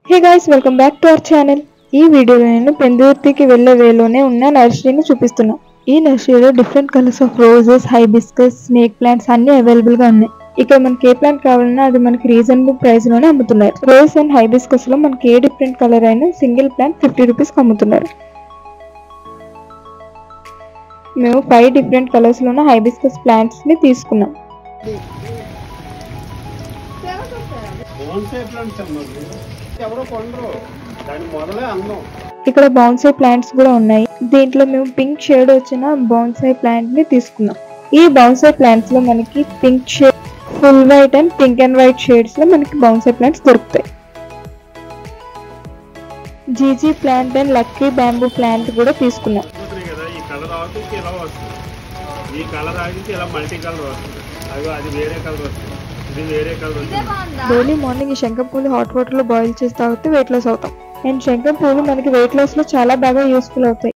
Hey guys, welcome back to our channel. ఈ వీడియోలో నేను పెందుర్తికి వెళ్ళే వేలోనే ఉన్న నర్సరీని చూపిస్తున్నా. ఈ నర్సరీలో different colours of roses, hibiscus, snake plants అన్ని అవైలబుల్ గా ఉన్నాయి. ఇక్కడ మనకి ఏ ప్లాంట్ కావాలన్నా అది మనకి రీజనబుల్ ప్రైస్ లోనే అమ్ముతున్నారు. రోజ్ అండ్ హైబిస్కస్ లో మనకి ఏ డిఫరెంట్ కలర్ అయినా సింగిల్ ప్లాంట్ 50 రూపీస్ కి అమ్ముతున్నారు. మేము 5 డిఫరెంట్ కలర్స్ లో ఉన్న హైబిస్కస్ ప్లాంట్స్ ని తీసుకున్నాం. ఇక్కడ బౌన్సై ప్లాంట్స్ కూడా ఉన్నాయి. దీంట్లో మేము పింక్ షేడ్ వచ్చిన బౌన్సై ప్లాంట్ ని తీసుకున్నాం. ఈ బౌన్సై ప్లాంట్స్ లో మనకి pink shade, full white and pink and white shades లో మనకి బౌన్సై ప్లాంట్స్ దొరుకుతాయి. GG plant and lucky bamboo plant కూడా తీసుకున్నాం. డైలీ మార్నింగ్ ఈ శంఖం పూలు హాట్ వాటర్ లో బాయిల్ చేసి తాగితే వెయిట్ లాస్ అవుతాం. అండ్ శంఖం పూలు మనకి వెయిట్ లాస్ లో చాలా బాగా యూస్ఫుల్ అవుతాయి.